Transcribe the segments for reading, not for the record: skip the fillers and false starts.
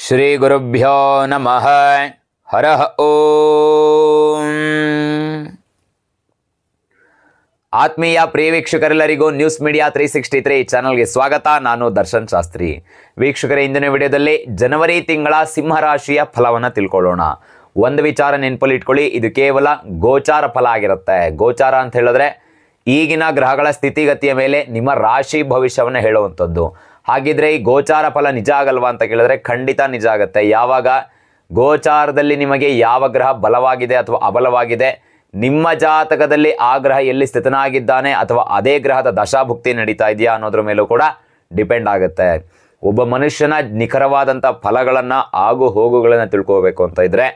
ಶ್ರೀ ಗುರುಭ್ಯೋ ನಮಃ. ಹರಃ ಓಂ. ಆತ್ಮೀಯ ಪ್ರಿಯ ವೀಕ್ಷಕರೆಲ್ಲರಿಗೂ ನ್ಯೂಸ್ ಮೀಡಿಯಾ 363 ಚಾನಲ್ಗೆ ಸ್ವಾಗತ. ನಾನು ದರ್ಶನ್ ಶಾಸ್ತ್ರಿ. ವೀಕ್ಷಕರೇ, ಇಂದಿನ ವಿಡಿಯೋದಲ್ಲಿ ಜನವರಿ ತಿಂಗಳ ಸಿಂಹರಾಶಿಯ ಫಲವನ್ನು ತಿಳ್ಕೊಳ್ಳೋಣ. ಒಂದು ವಿಚಾರ ನೆನಪಲ್ಲಿ ಇಟ್ಕೊಳ್ಳಿ, ಇದು ಕೇವಲ ಗೋಚಾರ ಫಲ ಆಗಿರುತ್ತೆ. ಗೋಚಾರ ಅಂತ ಹೇಳಿದ್ರೆ ಈಗಿನ ಗ್ರಹಗಳ ಸ್ಥಿತಿಗತಿಯ ಮೇಲೆ ನಿಮ್ಮ ರಾಶಿ ಭವಿಷ್ಯವನ್ನು ಹೇಳುವಂಥದ್ದು. ಹಾಗಿದ್ರೆ ಈ ಗೋಚಾರ ಫಲ ನಿಜ ಆಗಲ್ವಾ ಅಂತ ಕೇಳಿದ್ರೆ ಖಂಡಿತ ನಿಜ ಆಗುತ್ತೆ. ಯಾವಾಗ ಗೋಚಾರದಲ್ಲಿ ನಿಮಗೆ ಯಾವ ಗ್ರಹ ಬಲವಾಗಿದೆ ಅಥವಾ ಅಬಲವಾಗಿದೆ, ನಿಮ್ಮ ಜಾತಕದಲ್ಲಿ ಆ ಗ್ರಹ ಎಲ್ಲಿ ಸ್ಥಿತನಾಗಿದ್ದಾನೆ ಅಥವಾ ಅದೇ ಗ್ರಹದ ದಶಾಭುಕ್ತಿ ನಡೀತಾ ಇದೆಯಾ ಅನ್ನೋದ್ರ ಮೇಲೂ ಕೂಡ ಡಿಪೆಂಡ್ ಆಗುತ್ತೆ. ಒಬ್ಬ ಮನುಷ್ಯನ ನಿಖರವಾದಂಥ ಫಲಗಳನ್ನು ಆಗು ಹೋಗುಗಳನ್ನು ತಿಳ್ಕೋಬೇಕು ಅಂತ ಇದ್ರೆ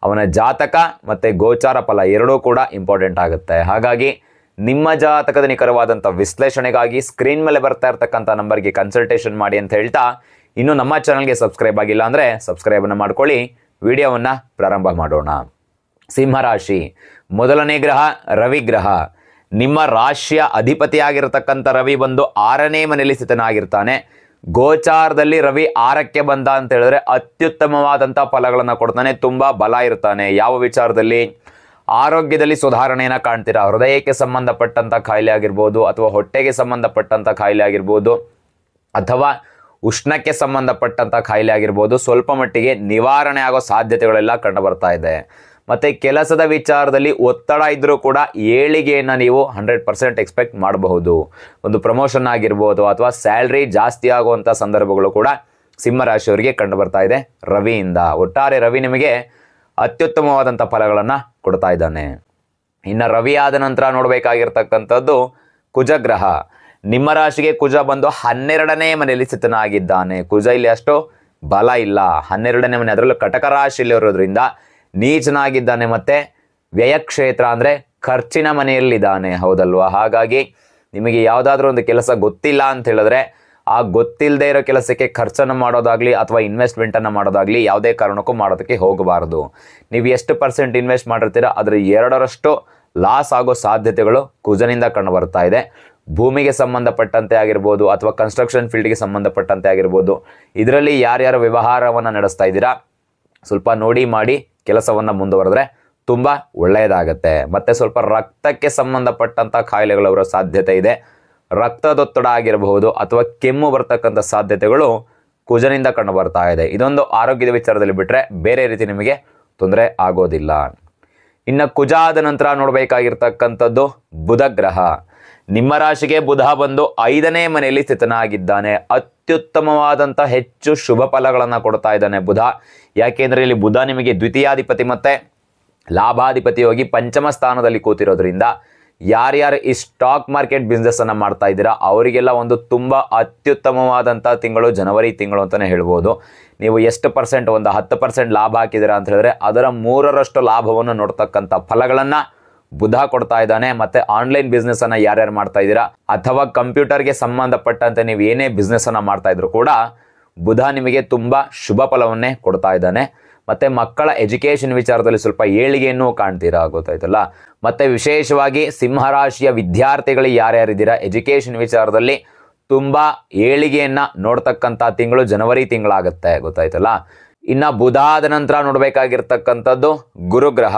ಅವನ ಜಾತಕ ಮತ್ತು ಗೋಚಾರ ಫಲ ಎರಡೂ ಕೂಡ ಇಂಪಾರ್ಟೆಂಟ್ ಆಗುತ್ತೆ. ಹಾಗಾಗಿ ನಿಮ್ಮ ಜಾತಕದ ನಿಖರವಾದಂಥ ವಿಶ್ಲೇಷಣೆಗಾಗಿ ಸ್ಕ್ರೀನ್ ಮೇಲೆ ಬರ್ತಾ ಇರ್ತಕ್ಕಂಥ ನಂಬರ್ಗೆ ಕನ್ಸಲ್ಟೇಷನ್ ಮಾಡಿ ಅಂತ ಹೇಳ್ತಾ, ಇನ್ನು ನಮ್ಮ ಚಾನಲ್ಗೆ ಸಬ್ಸ್ಕ್ರೈಬ್ ಆಗಿಲ್ಲ ಅಂದರೆ ಸಬ್ಸ್ಕ್ರೈಬನ್ನು ಮಾಡ್ಕೊಳ್ಳಿ. ವಿಡಿಯೋವನ್ನು ಪ್ರಾರಂಭ ಮಾಡೋಣ. ಸಿಂಹರಾಶಿ ಮೊದಲನೇ ಗ್ರಹ ರವಿ ಗ್ರಹ. ನಿಮ್ಮ ರಾಶಿಯ ಅಧಿಪತಿಯಾಗಿರ್ತಕ್ಕಂಥ ರವಿ ಬಂದು 6ನೇ ಮನೆಯಲ್ಲಿ ಸ್ಥಿತನಾಗಿರ್ತಾನೆ. ಗೋಚಾರದಲ್ಲಿ ರವಿ 6ಕ್ಕೆ ಬಂದ ಅಂತ ಹೇಳಿದ್ರೆ ಅತ್ಯುತ್ತಮವಾದಂಥ ಫಲಗಳನ್ನು ಕೊಡ್ತಾನೆ. ತುಂಬ ಬಲ ಇರ್ತಾನೆ. ಯಾವ ವಿಚಾರದಲ್ಲಿ? ಆರೋಗ್ಯದಲ್ಲಿ ಸುಧಾರಣೆಯನ್ನು ಕಾಣ್ತೀರಾ. ಹೃದಯಕ್ಕೆ ಸಂಬಂಧಪಟ್ಟಂಥ ಕಾಯಿಲೆ ಆಗಿರ್ಬೋದು, ಅಥವಾ ಹೊಟ್ಟೆಗೆ ಸಂಬಂಧಪಟ್ಟಂಥ ಕಾಯಿಲೆ ಆಗಿರ್ಬೋದು, ಅಥವಾ ಉಷ್ಣಕ್ಕೆ ಸಂಬಂಧಪಟ್ಟಂಥ ಕಾಯಿಲೆ ಆಗಿರ್ಬೋದು, ಸ್ವಲ್ಪ ಮಟ್ಟಿಗೆ ನಿವಾರಣೆ ಆಗೋ ಸಾಧ್ಯತೆಗಳೆಲ್ಲ ಕಂಡು ಬರ್ತಾ ಇದೆ. ಮತ್ತು ಕೆಲಸದ ವಿಚಾರದಲ್ಲಿ ಒತ್ತಡ ಇದ್ದರೂ ಕೂಡ ಏಳಿಗೆಯನ್ನು ನೀವು 100% ಎಕ್ಸ್ಪೆಕ್ಟ್ ಮಾಡಬಹುದು. ಒಂದು ಪ್ರಮೋಷನ್ ಆಗಿರ್ಬೋದು ಅಥವಾ ಸ್ಯಾಲ್ರಿ ಜಾಸ್ತಿ ಆಗುವಂಥ ಸಂದರ್ಭಗಳು ಕೂಡ ಸಿಂಹರಾಶಿಯವರಿಗೆ ಕಂಡು ಬರ್ತಾ ಇದೆ ರವಿಯಿಂದ. ಒಟ್ಟಾರೆ ರವಿ ನಿಮಗೆ ಅತ್ಯುತ್ತಮವಾದಂಥ ಫಲಗಳನ್ನು ಕೊಡ್ತಾ ಇದ್ದಾನೆ. ಇನ್ನು ರವಿ ಆದ ನಂತರ ನೋಡಬೇಕಾಗಿರ್ತಕ್ಕಂಥದ್ದು ಕುಜಗ್ರಹ. ನಿಮ್ಮ ರಾಶಿಗೆ ಕುಜ ಬಂದು 12ನೇ ಮನೆಯಲ್ಲಿ ಸ್ಥಿತನಾಗಿದ್ದಾನೆ. ಕುಜ ಇಲ್ಲಿ ಅಷ್ಟು ಬಲ ಇಲ್ಲ. 12ನೇ ಮನೆ, ಅದರಲ್ಲೂ ಕಟಕ ರಾಶಿಯಲ್ಲಿ ಇರೋದ್ರಿಂದ ನೀಚನಾಗಿದ್ದಾನೆ. ಮತ್ತು ವ್ಯಯಕ್ಷೇತ್ರ ಅಂದರೆ ಖರ್ಚಿನ ಮನೆಯಲ್ಲಿದ್ದಾನೆ, ಹೌದಲ್ವಾ? ಹಾಗಾಗಿ ನಿಮಗೆ ಯಾವುದಾದ್ರೂ ಒಂದು ಕೆಲಸ ಗೊತ್ತಿಲ್ಲ ಅಂತ ಹೇಳಿದ್ರೆ ಆ ಗೊತ್ತಿಲ್ಲದೆ ಇರೋ ಕೆಲಸಕ್ಕೆ ಖರ್ಚನ್ನು ಮಾಡೋದಾಗಲಿ ಅಥವಾ ಇನ್ವೆಸ್ಟ್ಮೆಂಟನ್ನು ಮಾಡೋದಾಗಲಿ ಯಾವುದೇ ಕಾರಣಕ್ಕೂ ಮಾಡೋದಕ್ಕೆ ಹೋಗಬಾರ್ದು. ನೀವು ಎಷ್ಟು % ಇನ್ವೆಸ್ಟ್ ಮಾಡಿರ್ತೀರ ಅದರ 2ರಷ್ಟು ಲಾಸ್ ಆಗೋ ಸಾಧ್ಯತೆಗಳು ಕುಜನಿಂದ ಕಂಡು ಬರ್ತಾ ಇದೆ. ಭೂಮಿಗೆ ಸಂಬಂಧಪಟ್ಟಂತೆ ಆಗಿರ್ಬೋದು ಅಥವಾ ಕನ್ಸ್ಟ್ರಕ್ಷನ್ ಫೀಲ್ಡ್ಗೆ ಸಂಬಂಧಪಟ್ಟಂತೆ ಆಗಿರ್ಬೋದು, ಇದರಲ್ಲಿ ಯಾರ್ಯಾರು ವ್ಯವಹಾರವನ್ನು ನಡೆಸ್ತಾ ಇದ್ದೀರಾ ಸ್ವಲ್ಪ ನೋಡಿ ಮಾಡಿ ಕೆಲಸವನ್ನು ಮುಂದುವರೆದ್ರೆ ತುಂಬ ಒಳ್ಳೆಯದಾಗತ್ತೆ. ಮತ್ತು ಸ್ವಲ್ಪ ರಕ್ತಕ್ಕೆ ಸಂಬಂಧಪಟ್ಟಂಥ ಕಾಯಿಲೆಗಳು ಬರೋ ಸಾಧ್ಯತೆ ಇದೆ. ರಕ್ತದೊತ್ತಡ ಆಗಿರಬಹುದು ಅಥವಾ ಕೆಮ್ಮು ಬರ್ತಕ್ಕಂಥ ಸಾಧ್ಯತೆಗಳು ಕುಜನಿಂದ ಕಂಡು ಬರ್ತಾ ಇದೆ. ಇದೊಂದು ಆರೋಗ್ಯದ ವಿಚಾರದಲ್ಲಿ ಬಿಟ್ಟರೆ ಬೇರೆ ರೀತಿ ನಿಮಗೆ ತೊಂದರೆ ಆಗೋದಿಲ್ಲ. ಇನ್ನು ಕುಜ ಆದ ನಂತರ ನೋಡಬೇಕಾಗಿರ್ತಕ್ಕಂಥದ್ದು ಬುಧ ಗ್ರಹ. ನಿಮ್ಮ ರಾಶಿಗೆ ಬುಧ ಬಂದು 5ನೇ ಮನೆಯಲ್ಲಿ ಸ್ಥಿತನಾಗಿದ್ದಾನೆ. ಅತ್ಯುತ್ತಮವಾದಂಥ ಹೆಚ್ಚು ಶುಭ ಫಲಗಳನ್ನು ಕೊಡ್ತಾ ಇದ್ದಾನೆ ಬುಧ. ಯಾಕೆಂದರೆ ಇಲ್ಲಿ ಬುಧ ನಿಮಗೆ ದ್ವಿತೀಯಾಧಿಪತಿ ಮತ್ತು ಲಾಭಾಧಿಪತಿ ಹೋಗಿ ಪಂಚಮ ಸ್ಥಾನದಲ್ಲಿ ಕೂತಿರೋದ್ರಿಂದ ಯಾರ್ಯಾರು ಈ ಸ್ಟಾಕ್ ಮಾರ್ಕೆಟ್ ಬಿಸ್ನೆಸ್ಸನ್ನು ಮಾಡ್ತಾ ಇದ್ದೀರಾ ಅವರಿಗೆಲ್ಲ ಒಂದು ತುಂಬ ಅತ್ಯುತ್ತಮವಾದಂಥ ತಿಂಗಳು ಜನವರಿ ತಿಂಗಳು ಅಂತಲೇ ಹೇಳ್ಬೋದು. ನೀವು ಎಷ್ಟು %, ಒಂದು 10% ಲಾಭ ಹಾಕಿದ್ದೀರಾ ಅಂತ ಹೇಳಿದ್ರೆ ಅದರ 3ರಷ್ಟು ಲಾಭವನ್ನು ನೋಡ್ತಕ್ಕಂಥ ಫಲಗಳನ್ನು ಬುಧ ಕೊಡ್ತಾ ಇದ್ದಾನೆ. ಮತ್ತು ಆನ್ಲೈನ್ ಬಿಸ್ನೆಸ್ಸನ್ನು ಯಾರ್ಯಾರು ಮಾಡ್ತಾ ಇದ್ದೀರಾ ಅಥವಾ ಕಂಪ್ಯೂಟರ್ಗೆ ಸಂಬಂಧಪಟ್ಟಂತೆ ನೀವು ಏನೇ ಬಿಸ್ನೆಸ್ಸನ್ನು ಮಾಡ್ತಾ ಇದ್ರು ಕೂಡ ಬುಧ ನಿಮಗೆ ತುಂಬ ಶುಭ ಫಲವನ್ನೇ ಕೊಡ್ತಾ ಇದ್ದಾನೆ. ಮತ್ತು ಮಕ್ಕಳ ಎಜುಕೇಷನ್ ವಿಚಾರದಲ್ಲಿ ಸ್ವಲ್ಪ ಏಳಿಗೆಯನ್ನು ಕಾಣ್ತೀರಾ, ಗೊತ್ತಾಯ್ತಲ್ಲ. ಮತ್ತು ವಿಶೇಷವಾಗಿ ಸಿಂಹರಾಶಿಯ ವಿದ್ಯಾರ್ಥಿಗಳು ಯಾರ್ಯಾರಿದ್ದೀರಾ ಎಜುಕೇಷನ್ ವಿಚಾರದಲ್ಲಿ ತುಂಬ ಏಳಿಗೆಯನ್ನು ನೋಡ್ತಕ್ಕಂಥ ತಿಂಗಳು ಜನವರಿ ತಿಂಗಳಾಗುತ್ತೆ, ಗೊತ್ತಾಯ್ತಲ್ಲ. ಇನ್ನು ಬುಧ ಆದ ನಂತರ ನೋಡಬೇಕಾಗಿರ್ತಕ್ಕಂಥದ್ದು ಗುರುಗ್ರಹ.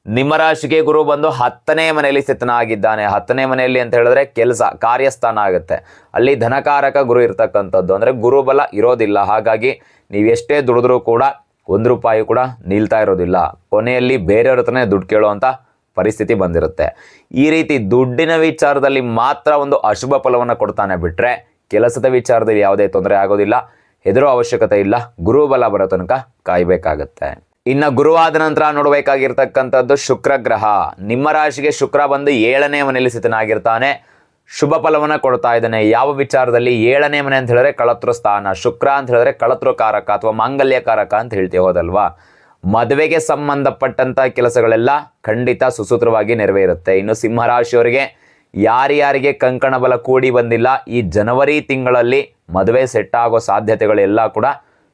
ನಿಮ್ಮ ರಾಶಿಗೆ ಗುರು ಬಂದು 10ನೇ ಮನೆಯಲ್ಲಿ ಸ್ಥಿತನಾಗಿದ್ದಾನೆ. 10ನೇ ಮನೆಯಲ್ಲಿ ಅಂತ ಹೇಳಿದ್ರೆ ಕೆಲಸ ಕಾರ್ಯಸ್ಥಾನ ಆಗುತ್ತೆ. ಅಲ್ಲಿ ಧನಕಾರಕ ಗುರು ಇರ್ತಕ್ಕಂಥದ್ದು, ಅಂದರೆ ಗುರುಬಲ ಇರೋದಿಲ್ಲ. ಹಾಗಾಗಿ ನೀವು ಎಷ್ಟೇ ದುಡಿದ್ರೂ ಕೂಡ ₹1 ಕೂಡ ನಿಲ್ತಾ ಇರೋದಿಲ್ಲ. ಕೊನೆಯಲ್ಲಿ ಬೇರೆಯವ್ರ ಹತ್ರನೇ ದುಡ್ಡು ಕೇಳುವಂಥ ಪರಿಸ್ಥಿತಿ ಬಂದಿರುತ್ತೆ. ಈ ರೀತಿ ದುಡ್ಡಿನ ವಿಚಾರದಲ್ಲಿ ಮಾತ್ರ ಒಂದು ಅಶುಭ ಫಲವನ್ನು ಕೊಡ್ತಾನೆ ಬಿಟ್ಟರೆ ಕೆಲಸದ ವಿಚಾರದಲ್ಲಿ ಯಾವುದೇ ತೊಂದರೆ ಆಗೋದಿಲ್ಲ. ಹೆದರೋ ಅವಶ್ಯಕತೆ ಇಲ್ಲ. ಗುರುಬಲ ಬರೋ ತನಕ ಕಾಯಬೇಕಾಗತ್ತೆ. ಇನ್ನು ಗುರುವಾದ ನಂತರ ನೋಡಬೇಕಾಗಿರ್ತಕ್ಕಂಥದ್ದು ಶುಕ್ರಗ್ರಹ. ನಿಮ್ಮ ರಾಶಿಗೆ ಶುಕ್ರ ಬಂದು 7ನೇ ಮನೆಯಲ್ಲಿ ಸ್ಥಿತನಾಗಿರ್ತಾನೆ. ಶುಭ ಫಲವನ್ನು ಕೊಡ್ತಾ ಇದ್ದಾನೆ. ಯಾವ ವಿಚಾರದಲ್ಲಿ? 7ನೇ ಮನೆ ಅಂತ ಹೇಳಿದ್ರೆ ಕಳತೃ ಸ್ಥಾನ. ಶುಕ್ರ ಅಂತ ಹೇಳಿದ್ರೆ ಕಳತೃಕಾರಕ ಅಥವಾ ಮಾಂಗಲ್ಯಕಾರಕ ಅಂತ ಹೇಳ್ತೀವಿ, ಹೋದಲ್ವಾ? ಮದುವೆಗೆ ಸಂಬಂಧಪಟ್ಟಂಥ ಕೆಲಸಗಳೆಲ್ಲ ಖಂಡಿತ ಸುಸೂತ್ರವಾಗಿ ನೆರವೇರುತ್ತೆ. ಇನ್ನು ಸಿಂಹರಾಶಿಯವರಿಗೆ ಯಾರ್ಯಾರಿಗೆ ಕಂಕಣ ಬಲ ಕೂಡಿ ಬಂದಿಲ್ಲ ಈ ಜನವರಿ ತಿಂಗಳಲ್ಲಿ ಮದುವೆ ಸೆಟ್ ಆಗೋ ಸಾಧ್ಯತೆಗಳೆಲ್ಲ ಕೂಡ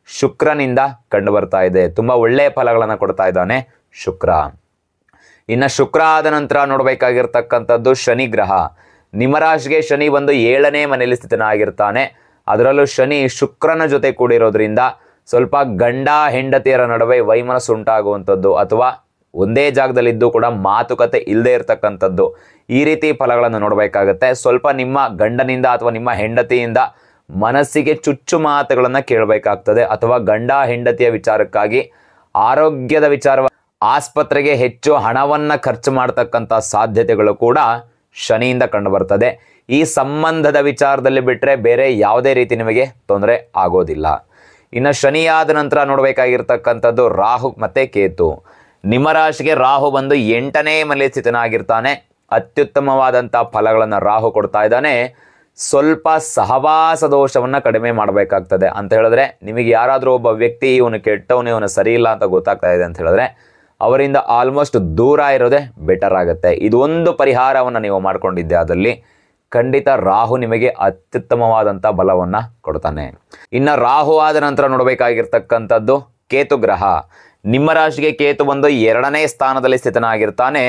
ಶುಕ್ರನಿಂದ ಕಂಡು ಬರ್ತಾ ಇದೆ. ತುಂಬ ಒಳ್ಳೆಯ ಫಲಗಳನ್ನು ಕೊಡ್ತಾ ಇದ್ದಾನೆ ಶುಕ್ರ. ಇನ್ನು ಶುಕ್ರ ಆದ ನಂತರ ನೋಡಬೇಕಾಗಿರ್ತಕ್ಕಂಥದ್ದು ಶನಿ ಗ್ರಹ. ನಿಮ್ಮ ರಾಶಿಗೆ ಶನಿ ಬಂದು 7ನೇ ಮನೆಯಲ್ಲಿ ಸ್ಥಿತನಾಗಿರ್ತಾನೆ. ಅದರಲ್ಲೂ ಶನಿ ಶುಕ್ರನ ಜೊತೆ ಕೂಡಿರೋದ್ರಿಂದ ಸ್ವಲ್ಪ ಗಂಡ ಹೆಂಡತಿಯರ ನಡುವೆ ವೈಮನಸ್ಸು ಉಂಟಾಗುವಂಥದ್ದು ಅಥವಾ ಒಂದೇ ಜಾಗದಲ್ಲಿದ್ದು ಕೂಡ ಮಾತುಕತೆ ಇಲ್ಲದೆ ಇರತಕ್ಕಂಥದ್ದು, ಈ ರೀತಿ ಫಲಗಳನ್ನು ನೋಡಬೇಕಾಗತ್ತೆ. ಸ್ವಲ್ಪ ನಿಮ್ಮ ಗಂಡನಿಂದ ಅಥವಾ ನಿಮ್ಮ ಹೆಂಡತಿಯಿಂದ ಮನಸ್ಸಿಗೆ ಚುಚ್ಚು ಮಾತುಗಳನ್ನು ಕೇಳಬೇಕಾಗ್ತದೆ. ಅಥವಾ ಗಂಡ ಹೆಂಡತಿಯ ವಿಚಾರಕ್ಕಾಗಿ ಆರೋಗ್ಯದ ವಿಚಾರ ಆಸ್ಪತ್ರೆಗೆ ಹೆಚ್ಚು ಹಣವನ್ನು ಖರ್ಚು ಮಾಡ್ತಕ್ಕಂಥ ಸಾಧ್ಯತೆಗಳು ಕೂಡ ಶನಿಯಿಂದ ಕಂಡುಬರ್ತದೆ. ಈ ಸಂಬಂಧದ ವಿಚಾರದಲ್ಲಿ ಬಿಟ್ಟರೆ ಬೇರೆ ಯಾವುದೇ ರೀತಿ ನಿಮಗೆ ತೊಂದರೆ ಆಗೋದಿಲ್ಲ. ಇನ್ನು ಶನಿಯಾದ ನಂತರ ನೋಡಬೇಕಾಗಿರ್ತಕ್ಕಂಥದ್ದು ರಾಹು ಮತ್ತು ಕೇತು. ನಿಮ್ಮ ರಾಶಿಗೆ ರಾಹು ಬಂದು 8ನೇ ಮನೆ ಸ್ಥಿತನಾಗಿರ್ತಾನೆ. ಅತ್ಯುತ್ತಮವಾದಂಥ ಫಲಗಳನ್ನು ರಾಹು ಕೊಡ್ತಾ ಇದ್ದಾನೆ. ಸ್ವಲ್ಪ ಸಹವಾಸ ದೋಷವನ್ನು ಕಡಿಮೆ ಮಾಡಬೇಕಾಗ್ತದೆ. ಅಂತ ಹೇಳಿದ್ರೆ ನಿಮಗೆ ಯಾರಾದರೂ ಒಬ್ಬ ವ್ಯಕ್ತಿ ಇವನು ಕೆಟ್ಟವನು, ಇವನು ಸರಿ ಇಲ್ಲ ಅಂತ ಗೊತ್ತಾಗ್ತಾ ಇದೆ ಅಂತ ಹೇಳಿದ್ರೆ ಅವರಿಂದ ಆಲ್ಮೋಸ್ಟ್ ದೂರ ಇರೋದೇ ಬೆಟರ್ ಆಗುತ್ತೆ. ಇದು ಒಂದು ಪರಿಹಾರವನ್ನು ನೀವು ಮಾಡಿಕೊಂಡಿದ್ದೆ ಆದಲ್ಲಿ ಖಂಡಿತ ರಾಹು ನಿಮಗೆ ಅತ್ಯುತ್ತಮವಾದಂಥ ಬಲವನ್ನು ಕೊಡ್ತಾನೆ. ಇನ್ನು ರಾಹು ಆದ ನಂತರ ನೋಡಬೇಕಾಗಿರ್ತಕ್ಕಂಥದ್ದು ಕೇತು ಗ್ರಹ. ನಿಮ್ಮ ರಾಶಿಗೆ ಕೇತು ಬಂದು 2ನೇ ಸ್ಥಾನದಲ್ಲಿ ಸ್ಥಿತನಾಗಿರ್ತಾನೆ.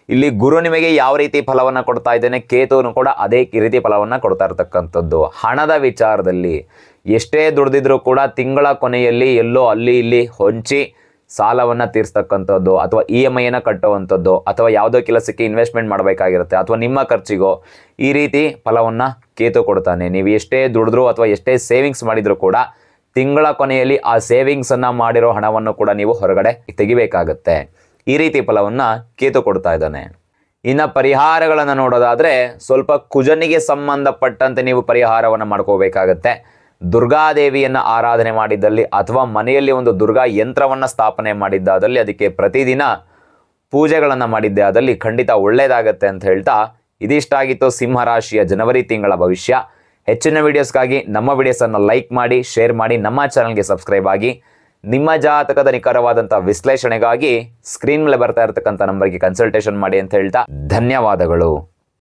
ಇಲ್ಲಿ ಗುರು ನಿಮಗೆ ಯಾವ ರೀತಿ ಫಲವನ್ನು ಕೊಡ್ತಾ ಇದ್ದೇನೆ, ಕೇತುನು ಕೂಡ ಅದೇ ರೀತಿ ಫಲವನ್ನು ಕೊಡ್ತಾ ಇರ್ತಕ್ಕಂಥದ್ದು. ಹಣದ ವಿಚಾರದಲ್ಲಿ ಎಷ್ಟೇ ದುಡಿದಿದ್ರೂ ಕೂಡ ತಿಂಗಳ ಕೊನೆಯಲ್ಲಿ ಎಲ್ಲೋ ಅಲ್ಲಿ ಇಲ್ಲಿ ಹೊಂಚಿ ಸಾಲವನ್ನು ತೀರಿಸ್ತಕ್ಕಂಥದ್ದು ಅಥವಾ EMIಯನ್ನು ಕಟ್ಟುವಂಥದ್ದು ಅಥವಾ ಯಾವುದೋ ಕೆಲಸಕ್ಕೆ ಇನ್ವೆಸ್ಟ್ಮೆಂಟ್ ಮಾಡಬೇಕಾಗಿರುತ್ತೆ ಅಥವಾ ನಿಮ್ಮ ಖರ್ಚಿಗೋ ಈ ರೀತಿ ಫಲವನ್ನು ಕೇತು ಕೊಡ್ತಾನೆ. ನೀವು ಎಷ್ಟೇ ದುಡಿದ್ರೂ ಅಥವಾ ಎಷ್ಟೇ ಸೇವಿಂಗ್ಸ್ ಮಾಡಿದರೂ ಕೂಡ ತಿಂಗಳ ಕೊನೆಯಲ್ಲಿ ಆ ಸೇವಿಂಗ್ಸನ್ನು ಮಾಡಿರೋ ಹಣವನ್ನು ಕೂಡ ನೀವು ಹೊರಗಡೆ ತೆಗಿಬೇಕಾಗತ್ತೆ. ಈ ರೀತಿ ಫಲವನ್ನು ಕೇತು ಕೊಡ್ತಾ ಇದ್ದಾನೆ. ಇನ್ನು ಪರಿಹಾರಗಳನ್ನು ನೋಡೋದಾದರೆ ಸ್ವಲ್ಪ ಕುಜನಿಗೆ ಸಂಬಂಧಪಟ್ಟಂತೆ ನೀವು ಪರಿಹಾರವನ್ನು ಮಾಡ್ಕೋಬೇಕಾಗತ್ತೆ. ದುರ್ಗಾದೇವಿಯನ್ನು ಆರಾಧನೆ ಮಾಡಿದ್ದಲ್ಲಿ ಅಥವಾ ಮನೆಯಲ್ಲಿ ಒಂದು ದುರ್ಗಾ ಯಂತ್ರವನ್ನು ಸ್ಥಾಪನೆ ಮಾಡಿದ್ದಾದಲ್ಲಿ ಅದಕ್ಕೆ ಪ್ರತಿದಿನ ಪೂಜೆಗಳನ್ನು ಮಾಡಿದ್ದೆ ಆದಲ್ಲಿ ಖಂಡಿತ ಒಳ್ಳೆಯದಾಗತ್ತೆ ಅಂತ ಹೇಳ್ತಾ ಇದಿಷ್ಟಾಗಿತ್ತು ಸಿಂಹರಾಶಿಯ ಜನವರಿ ತಿಂಗಳ ಭವಿಷ್ಯ. ಹೆಚ್ಚಿನ ವಿಡಿಯೋಸ್ಗಾಗಿ ನಮ್ಮ ವಿಡಿಯೋಸನ್ನು ಲೈಕ್ ಮಾಡಿ, ಶೇರ್ ಮಾಡಿ, ನಮ್ಮ ಚಾನಲ್ಗೆ ಸಬ್ಸ್ಕ್ರೈಬ್ ಆಗಿ. ನಿಮ್ಮ ಜಾತಕದ ನಿಖರವಾದಂಥ ವಿಶ್ಲೇಷಣೆಗಾಗಿ ಸ್ಕ್ರೀನ್ ಮೇಲೆ ಬರ್ತಾ ಇರತಕ್ಕಂಥ ನಂಬರ್ಗೆ ಕನ್ಸಲ್ಟೇಷನ್ ಮಾಡಿ ಅಂತ ಹೇಳ್ತಾ ಧನ್ಯವಾದಗಳು.